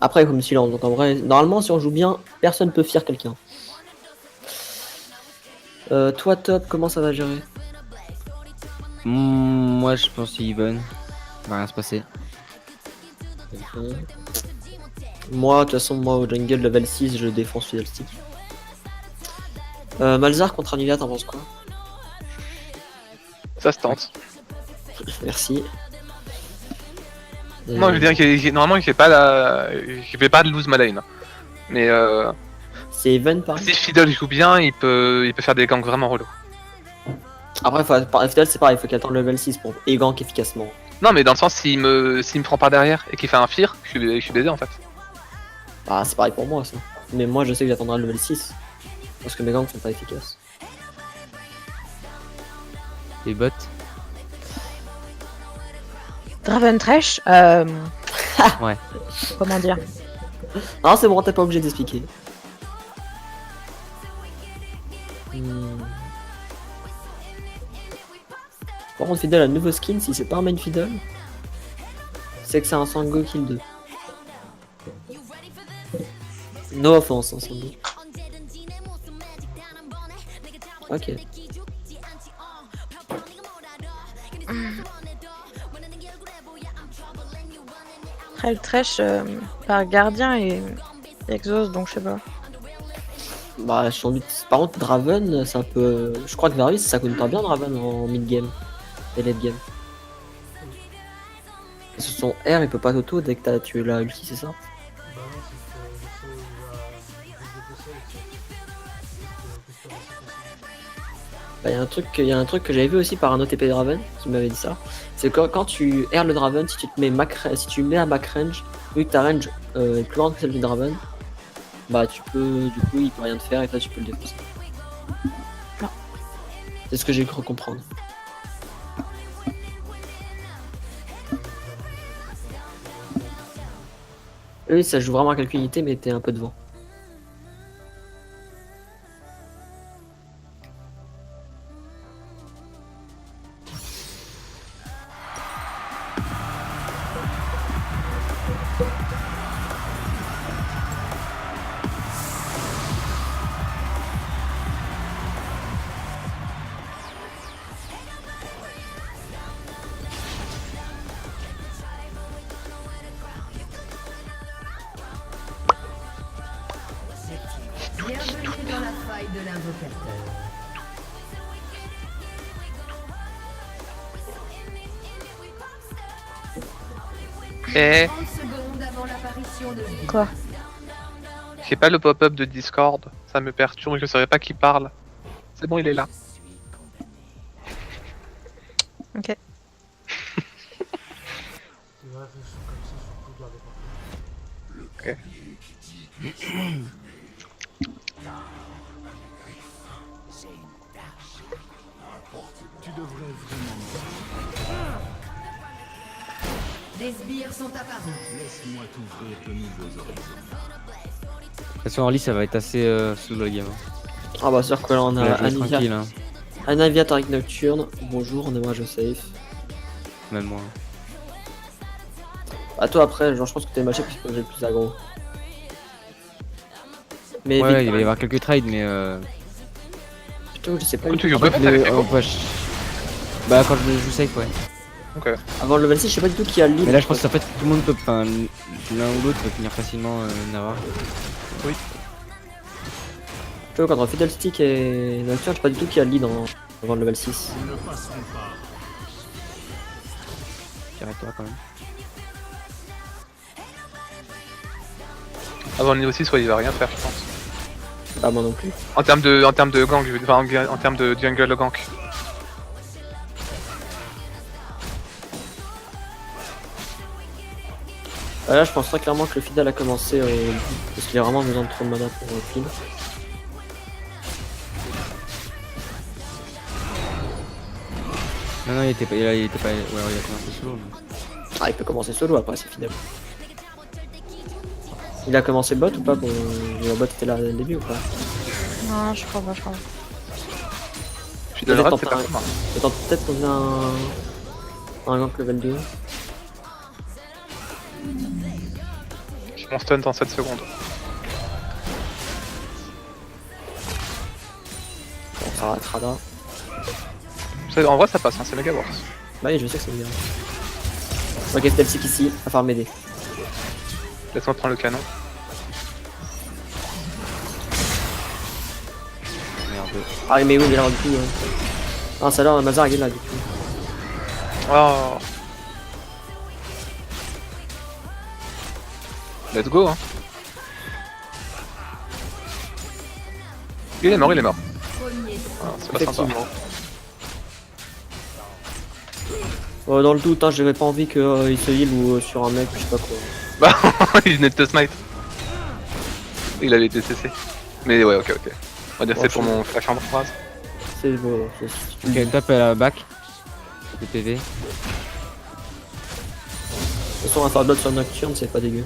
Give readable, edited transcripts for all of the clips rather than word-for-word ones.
Après, comme silence, donc en vrai, normalement, si on joue bien, personne peut fier quelqu'un. Toi, Top, comment ça va gérer? Moi, je pense even. Va rien se passer. Moi, de toute façon, moi, au jungle level 6, je défonce Fiddlestick. Malzar contre Anilia, t'en penses quoi? Ça se tente. Merci. Non, je veux dire normalement il fait pas de lose ma lane. Mais c'est even pareil. si Fiddle joue bien, il peut faire des ganks vraiment relous. Après, Fiddle, c'est pareil, il faut qu'il attende le level 6 pour et gank efficacement. Non, mais dans le sens, s'il me prend par derrière et qu'il fait un fear, je suis baisé en fait. Ah, c'est pareil pour moi, ça. Mais moi, je sais que j'attendrai le level 6. Parce que mes ganks sont pas efficaces. Les bots. Draven Trash, Ouais. comment dire? Non, c'est bon, t'es pas obligé d'expliquer. Par contre, Fiddle a un nouveau skin, si c'est pas un main Fiddle, c'est que c'est un Sango kill 2. No offense, hein, Sango. Ok. Après le Trash par gardien et exhaust, donc je sais pas. Bah, sans doute. Par contre, Draven, c'est un peu. Je crois que Varus, ça compte pas bien Draven en mid-game et late-game. Parce que son R, il peut pas t'auto dès que t'as tué la ulti, c'est ça? Bah, y a un truc que j'avais vu aussi par un OTP Draven qui m'avait dit ça. C'est que quand tu R le Draven, si tu te mets si tu mets à back range, vu que ta range est plus grande que celle du Draven, bah tu peux, du coup il peut rien te faire et toi tu peux le défoncer. Non. C'est ce que j'ai cru comprendre. Oui, ça joue vraiment à quelques unités, mais t'es un peu devant. Bienvenue dans la faille de l'invocateur. Et 30 secondes avant l'apparition de vie. Quoi? j'ai pas le pop-up de Discord, ça me perturbe, je savais pas qui parle. C'est bon, il est là. Ok. Ok. Des sbires sont apparus. De toute façon, Orly, ça va être assez sous la game. Ah bah c'est sûr que là on On a va jouer tranquille, Anivia, hein. Anivia Tariq Nocturne. Bonjour, on est moi je safe. Même moi. Bah toi après, genre je pense que t'es matché parce que j'ai le plus aggro. Mais Ouais, vite, il va y avoir quelques trades, mais plutôt je sais pas. Quand tu joues en fait, pas, t'avais fait quoi bah, quand je joue safe, ouais. Ok. Avant le level 6, je sais pas du tout qui a le lead. Mais là, je pense qu'en fait, tout le monde peut, enfin, l'un ou l'autre peut finir facilement Navarre. Tu vois, contre Fiddlestick et Nocturne, je sais pas du tout qui a le lead avant le level 6. Arrête-toi quand même. Avant le niveau 6, ouais, il va rien faire, je pense. Bah moi non plus. En termes de gank, je veux dire, enfin, en termes de jungle gank. Bah là je pense très clairement que le Fiddle a commencé parce qu'il a vraiment besoin de trop de mana pour kill. Non, il était pas, il était pas, ouais, il a commencé solo. Mais... Ah il peut commencer solo après c'est Fiddle. Il a commencé bot ou pas pour... La bot était là dès le début ou pas? Non, je crois pas, je crois pas. Je suis de droite, c'est Peut-être pas moi. peut-être qu'on a un gank level 2. Mon stun dans 7 secondes. Bon, ça arrêtera là. En vrai, ça passe, hein, c'est méga worse. Bah oui, je sais que c'est bien. Ok, Stelsic ici, va falloir m'aider. Laisse-moi prendre le canon. Merde. Ah, mais oui, mais alors du coup. Ah, ça a l'air, Mazar il est là du coup. Oh. Let's go, hein. Il est mort, il est mort. Premier Ah, c'est pas sympa. Effectivement. Dans le doute, hein, j'avais pas envie qu'il se heal ou sur un mec, je sais pas quoi. Bah, il venait de te smite. Il avait été CC. Mais ouais, ok. On va dire Bon, c'est pour je- mon flash en phrase. C'est beau. Ok, top à la back. Le PV. De toute façon, un faire d'autres sur Nocturne, c'est pas dégueu.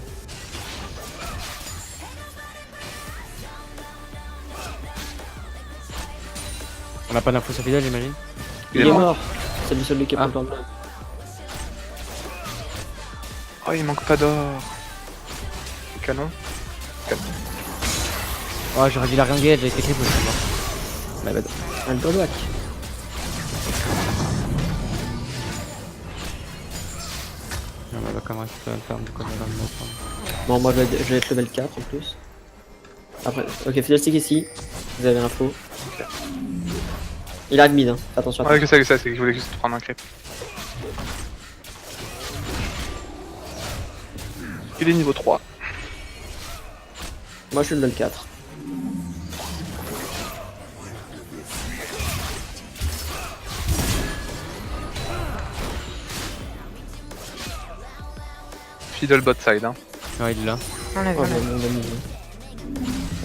On a pas d'infos sur Fidel, j'imagine. Il est mort. C'est le seul qui est pas Ah. dans le Oh, il manque pas d'or. Canon. Oh, j'aurais dû la ringuer, j'ai été cripple, je suis mort. My bad. Un Godwhack. On va quand même récupérer le farm de quoi on va me mettre. Bon, moi je vais être level 4 en plus. Après, ok, Fiddlestick ici. Vous avez l'info. Il arrive mid, hein. Fais attention. Ouais, que ça, c'est que je voulais juste prendre un creep. Il est niveau 3. Moi je suis level 4. Fiddle bot side, hein. Ouais, il est là. On l'a vu. Oh, on l'a vu. mon ami.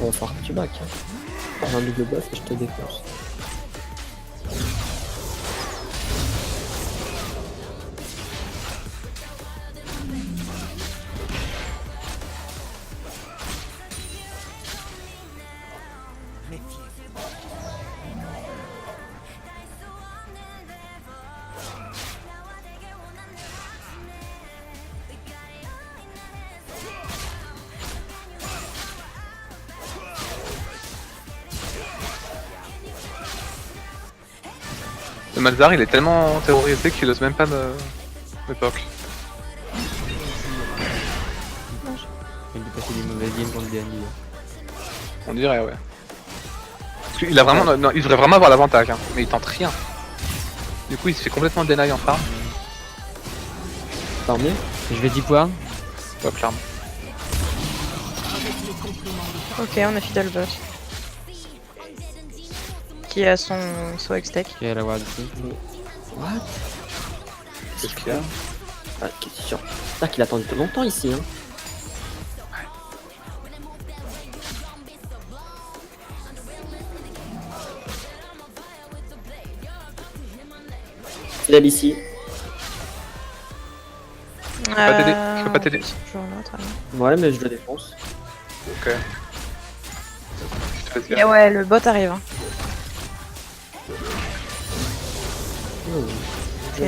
On va faire que tu back. Hein. J'ai un double buff et je te défonce. Le Malzar, il est tellement terrorisé qu'il ose même pas me poke. Il a dû passer des mauvaises games contre des ennemis. On dirait, ouais. Parce qu'il a vraiment. Non, il devrait vraiment avoir l'avantage, hein. Mais il tente rien. Du coup, il se fait complètement deny en farm. Tant mieux. Je vais deep ward. Ouais, clairement. Ok, on a Fiddle Bot. Qui a son swag stack. Ok, la ward ici. What? Qu'est-ce qu'il y a? Ah, qu'est-ce sûr. C'est qu'il a attendu longtemps ici, hein. Il est ici. Je peux pas t'aider, je peux pas t'aider. Toujours là, très bien. Ouais, mais je le défonce. Ok. Je te fais Et ouais, le bot arrive. Hein. Oh, Ok.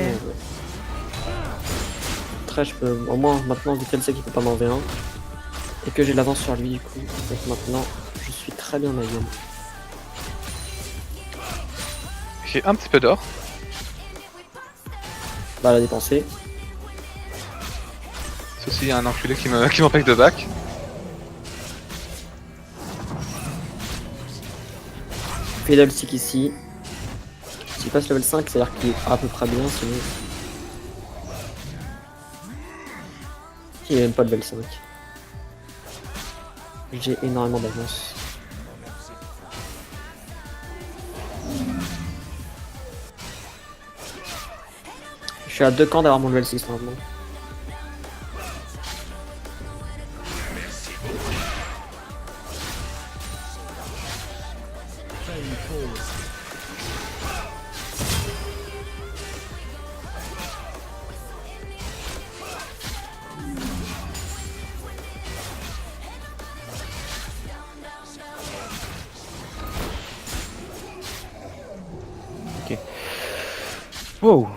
Très, je peux. Au moins, maintenant, vu qu'elle sait qu'il peut pas m'en enlever un. Et que j'ai de l'avance sur lui, du coup. Donc maintenant, je suis très bien ma game. J'ai un petit peu d'or. Bah, la dépenser. Ceci, il y a un enculé qui m'empêche de back. Fiddlestick ici. S'il passe level 5, c'est-à-dire qu'il est à peu près bien, sinon. Il est même pas level 5. J'ai énormément d'avance. Je suis à 2 camps d'avoir mon level 6 normalement. Wow.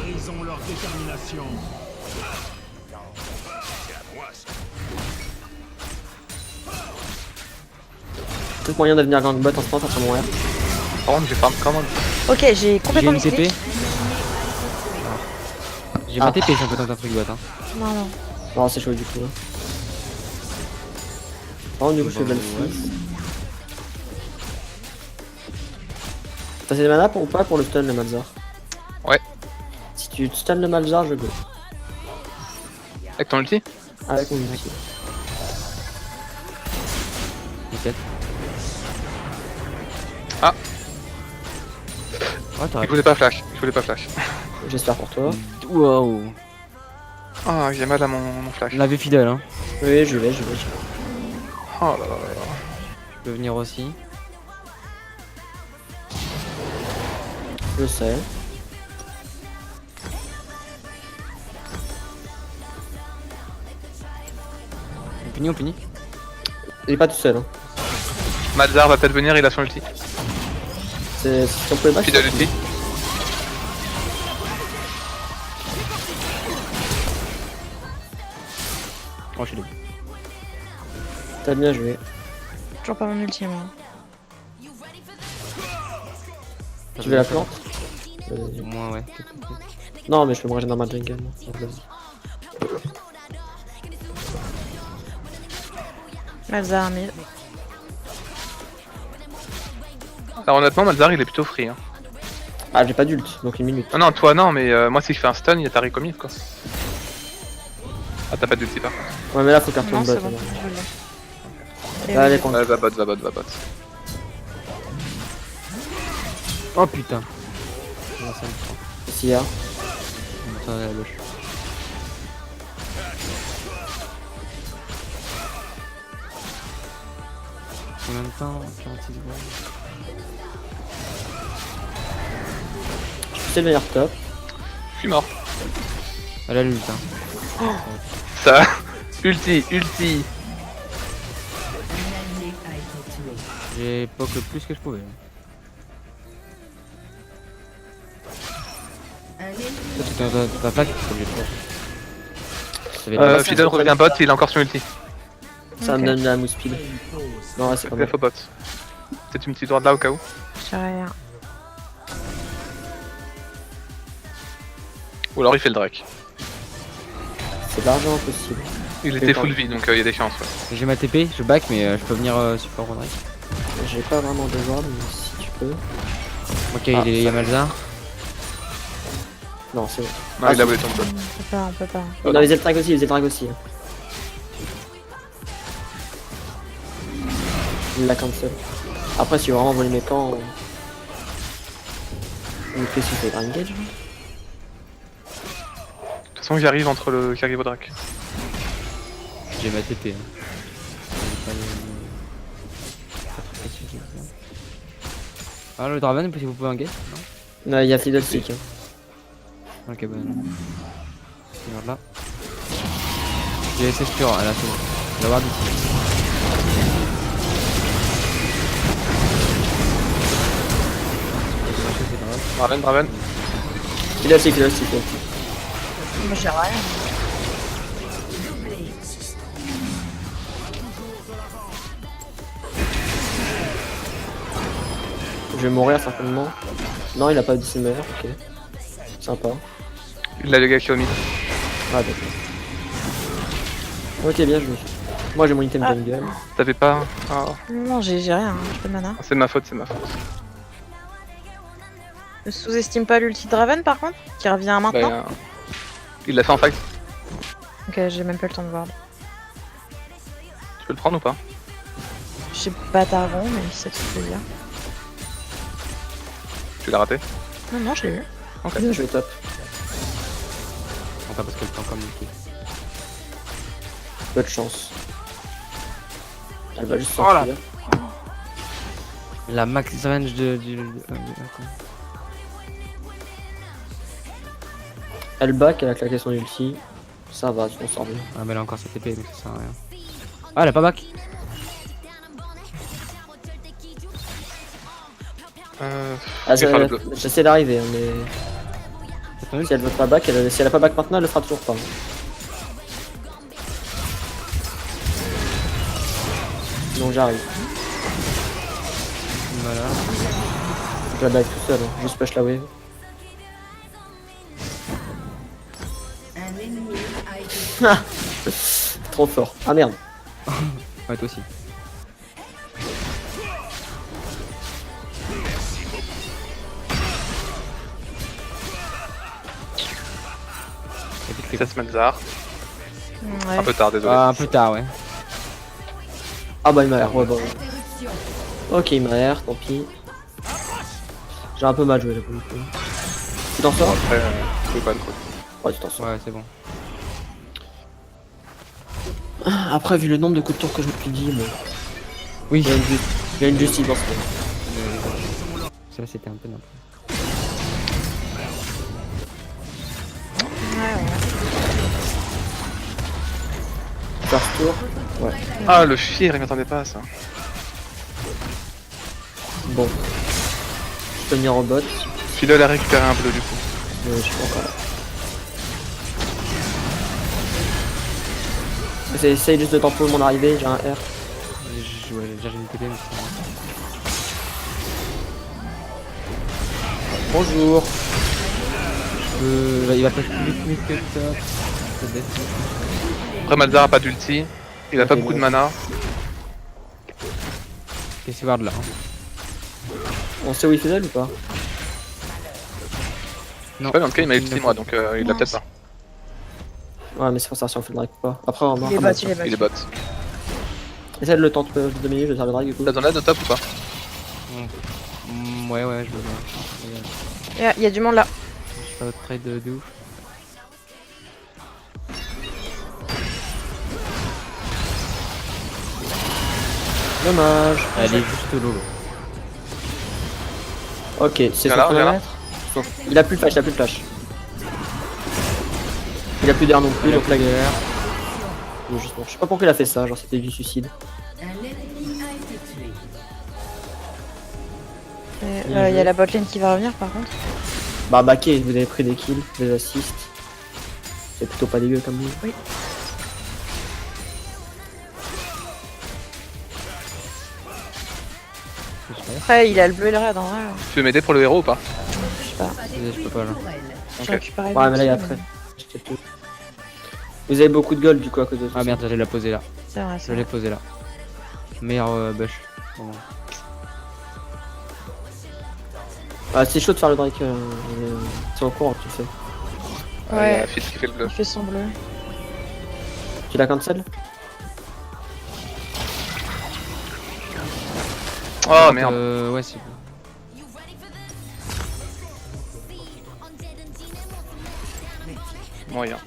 Pulvérisons leur détermination. Peut-être moyen de venir gangbot en ce moment, ça mon R. Par contre, j'ai farm comment. Ok, j'ai J'ai complètement une TP. misclick. J'ai ma TP si on peut tenter un truc bot. Hein. Non, non. Non, c'est chaud du coup. Là. Par contre, du coup, je fais Bon, belle 6. T'as assez de mana ou pas pour le stun le Malzar? Ouais. Si tu stun le Malzar, je go. Avec ton ulti? Avec mon ulti. Nickel. Ah. Ouais, t'aurais Il voulait pas flash. Il voulait pas flash. J'espère pour toi. Waouh. Ah, j'ai mal à mon flash. La vie fidèle, hein. Oui, je vais. Oh là là là là. Je peux venir aussi. Je sais. On punit. Il est pas tout seul. Hein. Malzar va peut-être venir, il a son ulti. Si on pouvait pas. Fidèle ulti. Oh, je suis debout. T'as bien joué. Toujours pas mon ultime. Moi. Tu veux la plante? Au moins, ouais. Non, mais je peux me ranger dans ma jungle. Moi. Donc, vas-y. Malzahar mid. Alors honnêtement, Malzar il est plutôt free. Hein. Ah, j'ai pas d'ult, donc une minute. Ah non, toi non, mais moi si je fais un stun, il y a ta recommit quoi. Ah, t'as pas d'ulti par contre. Ouais, mais là, faut carton Non, bot. c'est bon. là. Je l'ai. Là, Et les oui. con- Ouais, va bot. Oh putain. Non, ça me prend. Ici, hein. Ça, à gauche. Combien de temps? 46 secondes. C'est le meilleur top. Je suis mort. Elle a l'ult, hein. Ça. ulti. Un allié a été tué. J'ai poke le plus que je pouvais. Un ennemi Toi, ta plaque, tu peux obligé de faire. Fidel revient bot, il a encore son ulti. Ça Ok. me donne la mousse pile. Non, ouais, c'est pas Fais mal. faux bot. Peut-être une petite droite là au cas où. J'ai rien. Ou alors il fait le Drake. C'est largement possible. Il était full vie donc il y a des chances. Ouais. J'ai ma TP, je back, mais je peux venir support Roderick. J'ai pas vraiment de ward, mais si tu peux. Ok, Ah, il y a Malzar. Non, c'est bon. Non, Ah, il a si. volé ton bot. On peut pas. On a les Zeltrag aussi, hein. Il l'a cancel. Après, si il veut vraiment voler mes camps. Qu'est-ce qu'il fait? Grind Gage? De toute façon j'arrive entre le j'arrive au Drake. J'ai ma TP. Hein. Ah, le Draven, si vous pouvez engage? Non. Non, il y a Fiddlestick. Hein. Ok, bah non. Regarde là. J'ai SS pure, elle a tout. On va voir d'ici. Draven. Fiddlestick. Moi j'ai rien. Je vais mourir certainement. Non, il a pas de discimer, ok. Sympa. Il a le gars qui est au mid. Ah, d'accord. Ok, bien joué. Moi j'ai mon item Ah. jungle. T'avais pas. Ah, Non, j'ai rien. Hein. J'ai pas de mana. c'est ma faute. Ne sous-estime pas l'ulti Draven par contre, qui revient maintenant. Bah, il l'a fait en fight. Ok, j'ai même pas le temps de voir. Tu peux le prendre ou pas? J'ai pas d'argon, mais c'est tout ce que je veux dire. Tu l'as raté? Non, je l'ai eu. Bien joué, top. Enfin, parce qu'elle prend comme ulti. Peu de chance. Elle va juste Oh là. sortir. La max range du. Elle back, elle a claqué son ulti. Ça va, on sort bien. Ah, mais elle a encore sa TP, donc ça sert à rien. Ah, elle a pas back. Ah, je vais faire le bloc. j'essaie d'arriver, hein, mais. Si elle veut pas back, si elle a pas back maintenant, elle le fera toujours pas. Donc j'arrive. Voilà. Je la back tout seul, hein. Juste push la wave. Un ennemi a été Trop fort. Ah merde. Ouais, toi aussi. Ça se Malzar. Ouais. Un peu tard, désolé. Ah, un peu tard, ouais. Ah bah il m'a l'air. Ouais, bah. interruption. Ok, il m'a l'air, tant pis. J'ai un peu mal joué là pour le coup. Tu t'en sors? Après, je peux pas le coup. Ouais, tu t'en sors. Ouais, c'est bon. Après, vu le nombre de coups de tour que je me suis dit, bon, Oui. il y a une justice dans ce game. Ça, c'était un peu n'importe. Ouais, ouais. First tour. Ouais. Ah, le fier, il m'attendait pas à ça. Bon. Je peux venir en bot. Philo, elle a récupéré un bleu du coup. Mais je suis pas encore là. Essaye juste de tempo mon arrivée, j'ai un R. Ouais, j'ai une TP, mais Bonjour. il va pas plus vite que ça. Peut-être. Après, Malzar a pas d'ulti. Il a pas Ok, beaucoup de bon. mana. Qu'est-ce qu'il va de là hein. On sait où il fait d'elle ou pas? Non. Ouais, mais en tout cas, il m'a ulti moi, donc il l'a peut-être pas. Ouais, mais c'est pour ça si on fait le drag ou pas. Après, on va Il est voir. bot, il est bot. Il est bot. Essaye de le tenter de 2 minutes, je vais faire le drag du coup. T'as besoin d'aide de top ou pas? Ouais, ouais, je veux bien. Il y a du monde là. Je fais pas trade de ouf. Dommage. Elle est juste lolo. Ok, c'est Voilà, son voilà. chronomètre. Il a plus de flash, il a plus de flash. Il a plus d'air non plus, donc la galère. Je sais pas pourquoi il a fait ça, genre c'était du suicide. Un ennemi a été tué. Il y a la botlane qui va revenir par contre. Bah backé, vous avez pris des kills, des assists. C'est plutôt pas dégueu comme move. Oui. Après, il a le bleu et le red en vrai. Tu veux m'aider pour le héros ou pas? Je sais pas. Je peux pas là. Pour elle. J'ai Ok. récupéré Ouais, le mais là il y a petit, après. Vous avez beaucoup de gold du coup à cause de Ah ça. merde, j'allais la poser là. C'est vrai, Je c'est l'ai vrai. posé là. Meilleur bush. Bon. Ah, c'est chaud de faire le drake. C'est au courant que tu le fais. Il y Ouais. a Phil qui fait le bleu. Il fait son bleu. Tu l'as cancel? Oh merde. Ouais, c'est bon. Moyen.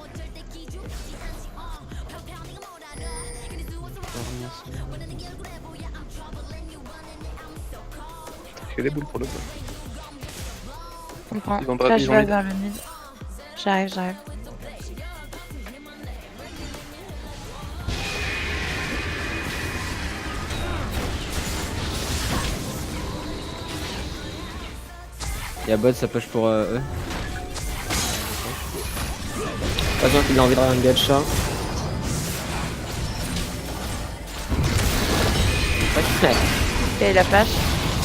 J'ai des boules pour le bleu. Je comprends. Ils vont Là, ils je vont vais mid. vers le mid. J'arrive, j'arrive. Y'a bot, ça push pour eux. Pas besoin qu'il a envie de un gacha. Ok, il a flash.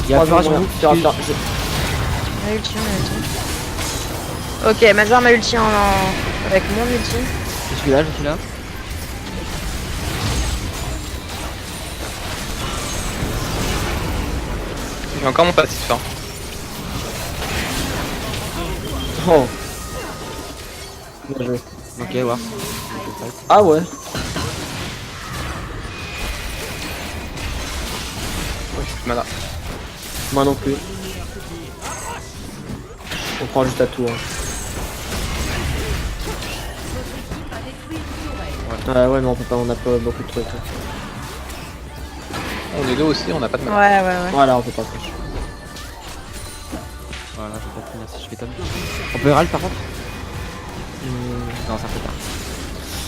Y'a Trois plus secondes, rien. tu vas faire- On a ulti, on a ulti. Ok, Mazar m'a ulti avec mon ulti. Je suis là, je suis là. J'ai encore mon passif. Hein. Oh. Bien joué. Ok, voir. Ah ouais. J'ai plus de mana. Moi non plus. On prend juste à tout. Hein. Ouais, mais on peut pas, on a pas beaucoup de trucs. Hein. On est deux aussi, on n'a pas de mana. Ouais, ouais, ouais. Voilà, on peut pas push. Voilà, je vais pas finir si je fais top. On peut râle par contre Non, ça fait tard.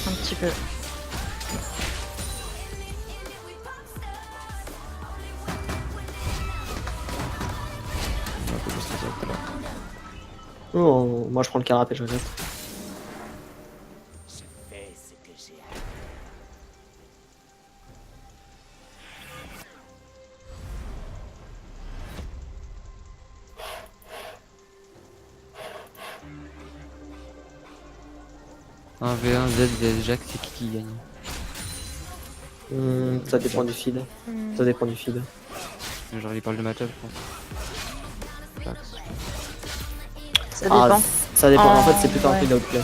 Un petit peu. On peut booster ça tout à l'heure. Oh, moi je prends le carapé, je regrette. Un V1 Z vs Jack, c'est qui gagne? Ça dépend du feed. Ça dépend du feed. Genre il parle de match-up, je pense. Jax. Ça dépend. Ça dépend. En fait, c'est Oh, plutôt un ouais. feed outplay.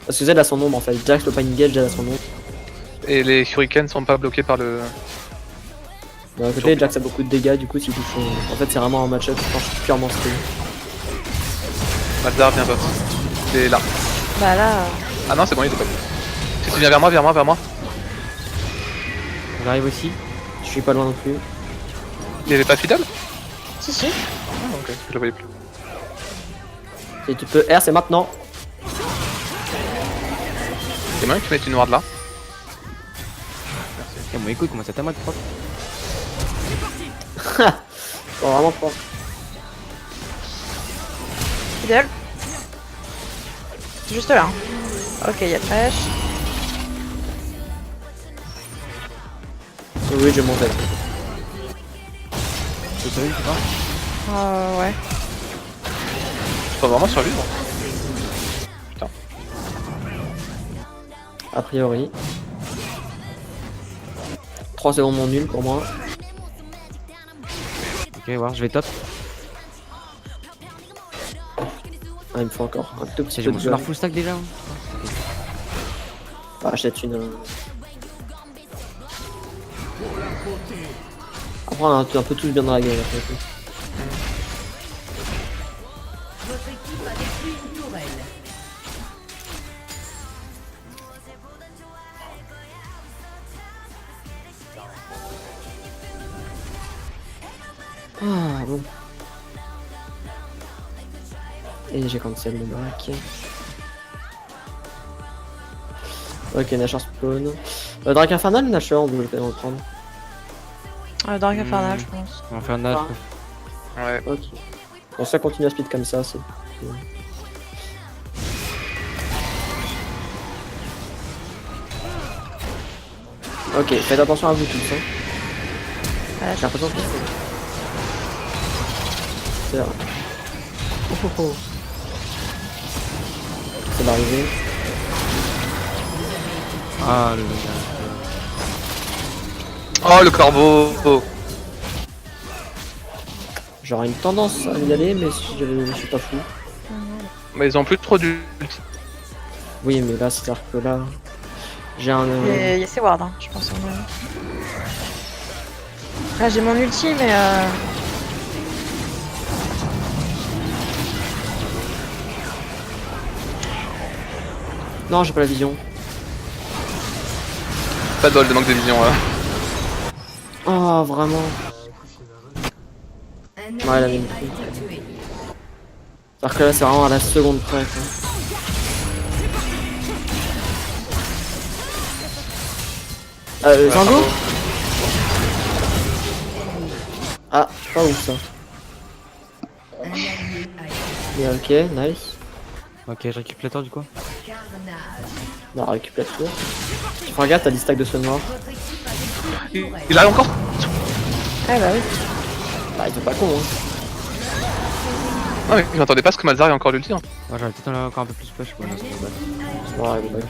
Parce que Z a son nombre en fait. Jax peut pas engage, Z a son nombre. Et les shurikens sont pas bloqués par le. D'un côté, Jax a beaucoup de dégâts, du coup, s'il touche son... En fait, c'est vraiment un match-up, je pense, purement skill. Mazar, viens bot. C'est là. Bah là. Ah non, c'est bon, il est pas. Si tu viens vers moi, vers moi, vers moi. J'arrive aussi. Je suis pas loin non plus. Il avait pas fidèle? Si, si. Ah, ok, je le voyais plus. Si tu peux R, c'est maintenant. C'est moyen que tu mettes une ward là. Et mon écho il commence à tellement être propre. Oh, vraiment pas. Fidèle. Juste là. Ok, il y a Thresh. Oui, je monte. Tu sais, tu vois? Ouais. Je peux vraiment survivre. A priori. 3 secondes mon nul pour moi. Ok, voir, je vais top. Ah, il me faut encore un tout petit J'ai peu mon de solar gold. full stack déjà. Hein. Ah, achète une. Après, on a un peu tous bien dans la gueule. Après, tout. Votre équipe a détruit une tourelle. Ah, bon. Et j'ai cancel le back. Ok, Nashor spawn. Drake Infernal ou Nashor, on peut le prendre. Dark Infernal, je pense. On va faire un nage. Ah. Ouais. Ok. Bon, ça continue à speed comme ça, c'est. Ok, faites attention à vous tous. Hein. Ouais, J'ai l'impression que c'est vrai. Oh, oh, oh. Ça va arriver. Ah, le Oh, le corbeau. Oh. J'aurais une tendance à y aller, mais je suis pas fou. Mais ils ont plus trop du. Oui, mais là, c'est-à-dire que là, j'ai un. Il y a ses wards, hein, je pense. Là, j'ai mon ulti, mais. Non, j'ai pas la vision. Pas de bol de manque de vision. Oh, vraiment. Un Ouais, la allié même a été tué. C'est-à-dire que là, c'est vraiment à la seconde près. Quoi. Zango. Ah, pas ouf ça. Un allié a été Mais ok, nice. Ok, je récupère la tour du coup. carnage. On va récupérer tout. Tu feras gaffe, t'as des stacks de soins noirs. Votre équipe a détruit une Il tourelle. il a encore. Ah, bah oui. Bah, ils sont pas cons, hein. Non, mais je m'attendais pas à ce que Malzar ait encore l'ulti. Hein. Ouais, j'aurais peut-être encore un peu plus push quoi. Là, c'est pas mal. Ouais, ouais.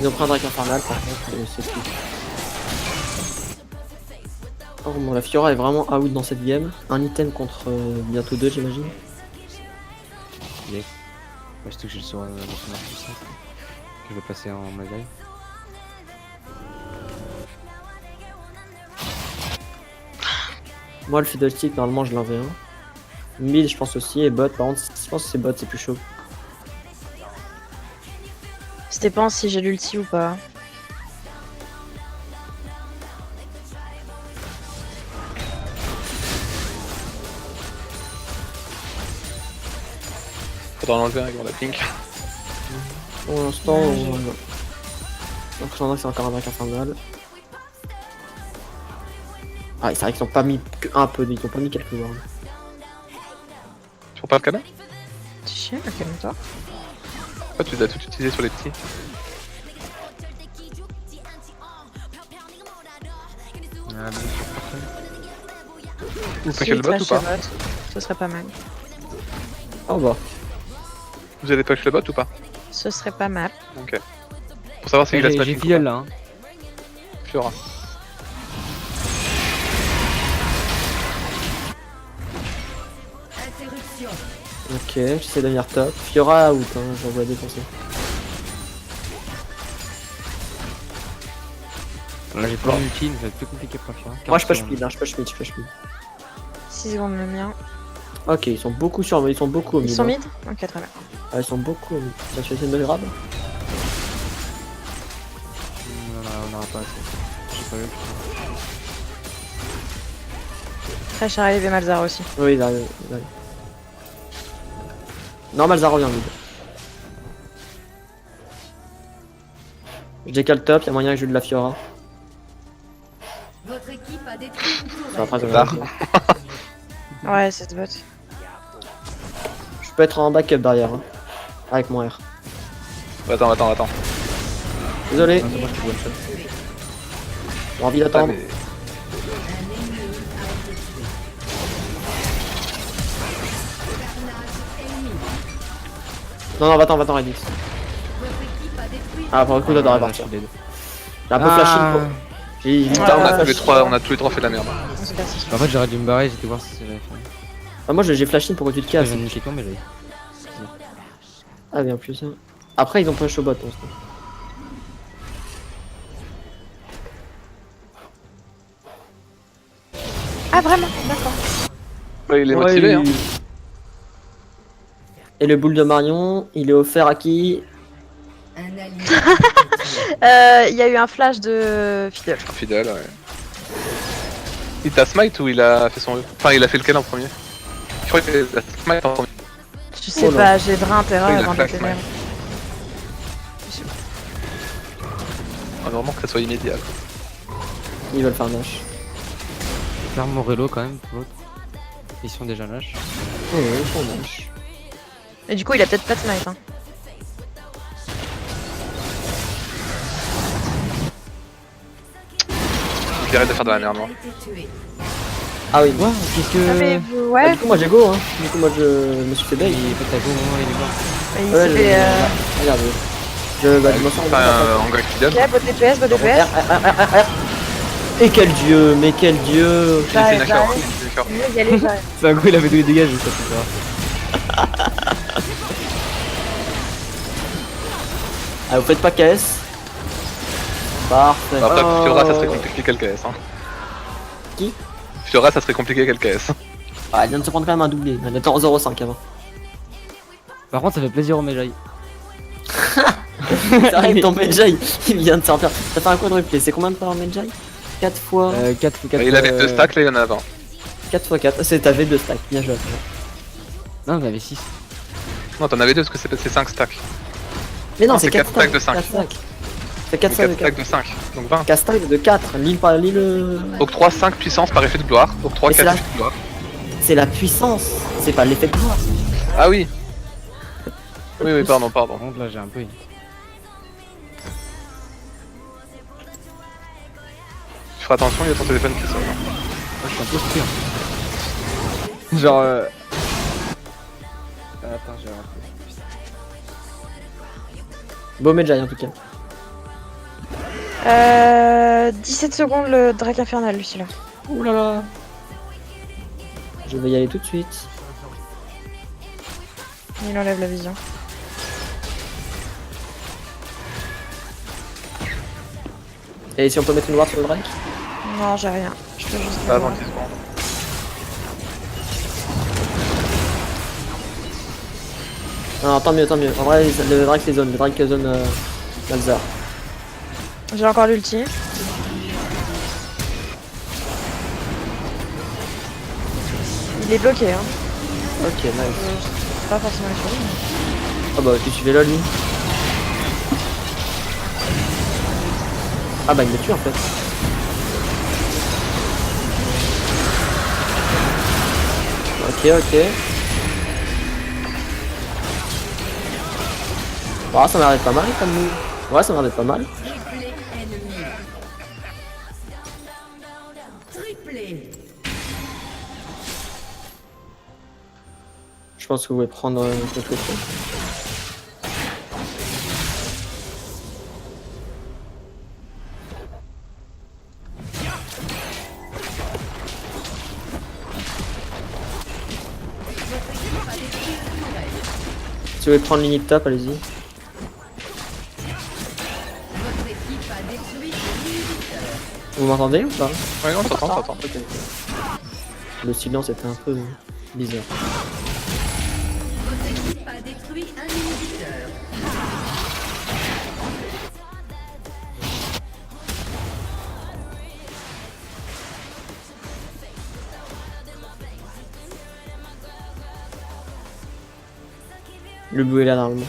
Ils ont pris un Drake Infernal par contre, et c'est tout. Oh bon, la Fiora est vraiment out dans cette game. Un item contre bientôt 2, j'imagine. Ouais, surtout que j'ai le sonar full stack. Je vais passer en Mazai. Moi, le fiddlestick, normalement, je l'enverrai un. Mid, je pense aussi, et bot, par contre, je pense que c'est bot, c'est plus chaud. Ça dépend si j'ai l'ulti ou pas. Faudra l'enlever avec la pink. Pour l'instant, donc je sens que c'est encore un Drake Infernal. Ah, c'est vrai qu'ils ont pas mis que un peu, ils ont pas mis quelques wards. Tu prends pas le canon? Si. ulti. Ok, calme-toi. Toi, tu les as tout utilisé sur les petits. Ah, bon, Vous Si packez le il bot ou trash pas le bot, ce serait pas mal. Oh bah. Vous allez push le bot ou pas? Ce serait pas mal. Ok. Pour savoir si il a J'ai smash filleul là. Hein. Fiora. Interruption. Ok, j'essaie de venir top. Fiora out, hein, j'envoie défoncer. Là j'ai pas d'ulti, donc ça va être plus compliqué pour la Fiora. Moi je 40 push secondes. mid, hein, je push mid, je push mid. 6 secondes le mien. Ok, ils sont beaucoup sur ils sont beaucoup au mid. Ils sont hein. mid? Ok, très bien. Ah, ils sont beaucoup au mid. Tiens, tu vas essayer de me grab? On aura pas assez. J'ai pas eu. Trash arrive et Malzar aussi. Oui, il arrive. Il arrive. Non, Malzar revient mid. Je décale top, y'a moyen que je joue de la Fiora. Votre équipe a détruit une Ça va tourelle. pas Bizarre. Ouais, cette bot. Je peux être en backup derrière, hein, avec mon R. Attends. Désolé, Ah, c'est moi qui dois le shot. j'ai envie Ah, d'attendre. mais... Un ennemi a été tué. Carnage ennemi. Non, va-t'en, Redix. Votre équipe a détruit Ah, pour le coup, là, devrait Ah, partir. je suis dead. J'ai un peu flashé. Ah. J'ai Putain, littéralement on a flashé. tous les trois fait de la merde. On se casse. En fait j'aurais dû me barrer, j'étais voir si j'avais fait. Ah, moi j'ai flashé pour que tu te Je casses. viens de niquer toi mais j'ai. Ah, bien plus. Hein. Après, ils ont push au bot. On se dit. Ah, vraiment? D'accord. Ouais, il est Ouais, motivé, hein. Et le boule de Marion, il est offert à qui? un allié. a été tué. Il y a eu un flash de Fidel. Fidèle, ouais. Il t'a smite ou il a fait son E? Enfin, il a fait lequel en premier? Je crois qu'il a smite en premier. Je sais Oh là. pas, j'ai vrai intérêt Oui, à la vendre flash, les ténèbres. Ah, vraiment que ça soit immédiat. Ils veulent faire Nash. Faire Morello quand même pour l'autre. Ils sont déjà lâches. Oh, ouais, ils font Nash. Et du coup, il a peut-être pas de smite. Hein. Il arrête de faire de la merde, moi. A été tué. Ah oui, Quoi Qu'est-ce Ah, mais que. Bah, ouais, du coup, moi j'ai go, hein. Du coup, moi je me suis fait bait. Il est pas ta go, il est mort. il Ouais, s'est fait. regarde. Je me sens Enfin, en gag fidèle. Ok, bot DPS, bot DPS. Et quel dieu, mais quel dieu. Il fait une J'arrive. accord. Je vais y aller, j'arrive. C'est un go, il avait tous les dégâts juste ça. Ah, vous faites pas KS. Parfait. Après, Oh. Fiora, ça serait compliqué qu'elle KS. Hein. Qui? Fiora, ça serait compliqué qu'elle KS. Ah, il vient de se prendre quand même un doublé. Elle était en 0,5 avant. Par contre, ça fait plaisir au Mejai. Ça arrive, ton Medjay, il vient de sortir. Ça fait un quadruplé. C'est combien de fois en Medjay 4 fois 4 Il avait 2 stacks, là il en a 20. 4 fois 4. C'est t'avais 2 stacks. Bien joué. Non, on avait 6. Non, t'en avais 2 parce que c'est 5 stacks. Mais non, Non, c'est c'est 4 quatre stacks de cinq. 4 stacks. C'est 4 4 stacks de stacks 4. de 5, donc 20. 4 stacks de 4. L'île. Octroie 5 puissance par effet de gloire. Octroie Mais c'est 4 là. effets de gloire. C'est la puissance. C'est pas l'effet de gloire. Ah oui. Oui, pardon. Par contre, là, j'ai un peu. Tu feras attention, il y a ton téléphone qui sonne. Moi, je suis un peu occupé. Hein. Genre. Attends, j'ai un peu. Beau Medjay en tout cas. 17 secondes le Drake infernal, lui, celui-là. Ouh là là. Je vais y aller tout de suite. Il enlève la vision. Et si on peut mettre une ward sur le Drake? Non, j'ai rien. Je peux juste. Ah, le dans voir. 10 secondes. Non, tant mieux. En vrai, le Drake les zone. Le Drake zone Malzar. J'ai encore l'ulti. Il est bloqué, hein. Ok, nice. Pas forcément les choses. mais- Ah bah, tu suivais là lui. Ah bah, il me tue en fait. Ok. Oh, ça m'a l'air d'être pas mal comme move. Ouais, ça m'a l'air d'être pas mal. Triplé ennemi. Triplé. Je pense que vous pouvez prendre quelque chose. Si vous voulez prendre l'unité top, allez-y. Votre équipe a détruit l'inhibiteur. Vous m'entendez ou pas? Ouais, non, t'entends. Le silence était un peu bizarre. Votre équipe a détruit un inhibiteur. Le bleu est là normalement.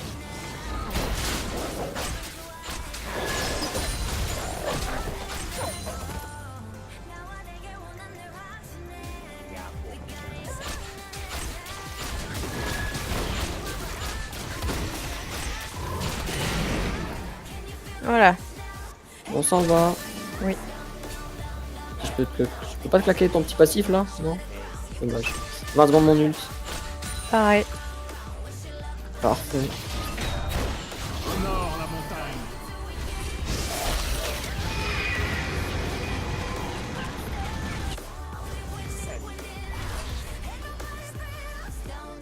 Voilà. On s'en va. Oui. Je peux pas te claquer ton petit passif là? Non? Dommage. 20 secondes mon ult. Pareil. Parfait.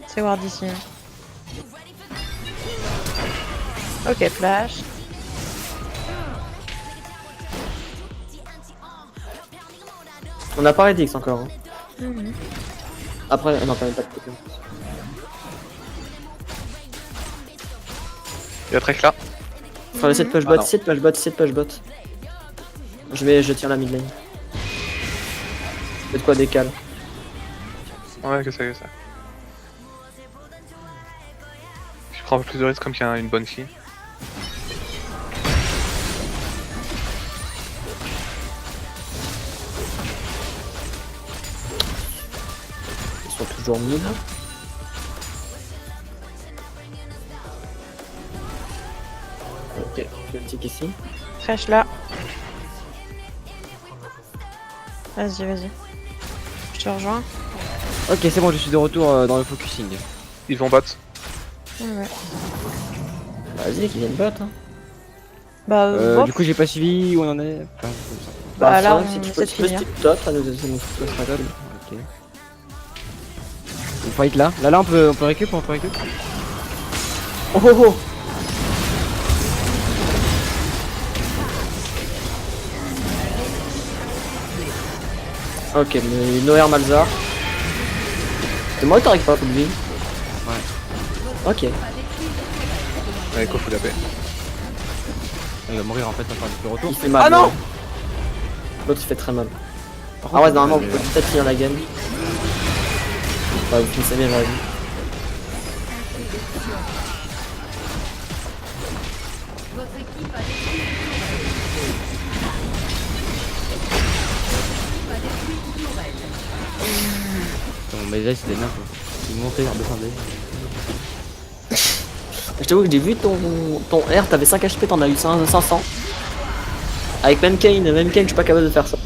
C'est ward ici. Ok, flash. On a pas Redix encore. Hein. Mhm. Après, non, t'as même pas de Pokémon. Il y a Trek là. Enfin, essaie de push Ah bot, non. essaie de push bot, essaie de push bot. Je tiens la mid lane. Faites quoi, décale. Ouais, que ça. Je prends un peu plus de risques comme qu'il y a une bonne fille. Ils sont toujours mid. Ok, je vais le tick ici. Flash là. Vas-y. Je te rejoins. Ok, c'est bon, je suis de retour dans le focusing. Ils vont bot. Ouais. Vas-y, qu'ils viennent bot. Hein. Bah, bof. Du coup, j'ai pas suivi où on en est. Enfin, Bah, là, ça, on si tu essaie peux de finir. stick top, ça nous fera cool. ok. On fight là. Là, on peut récup, Oh oh oh! Ok, mais Noër Malzar. C'est moi qui t'arrive pas full vie. Ouais. Ok. Ouais, Echo faut la paix. Il va mourir en fait, on va faire du retour. Il fait mal. Ah non! L'autre il fait très mal. Par Ah ouais, contre, normalement vous pouvez peut-être finir la game. Bah vous finissez bien la vie. Votre équipe a détruit une tourelle. Bon, mais là, c'est des nains quoi. Ils montaient, ils redescendaient. Je t'avoue que j'ai vu ton R, t'avais 5 HP, t'en as eu 500. Avec même Kane, je suis pas capable de faire ça.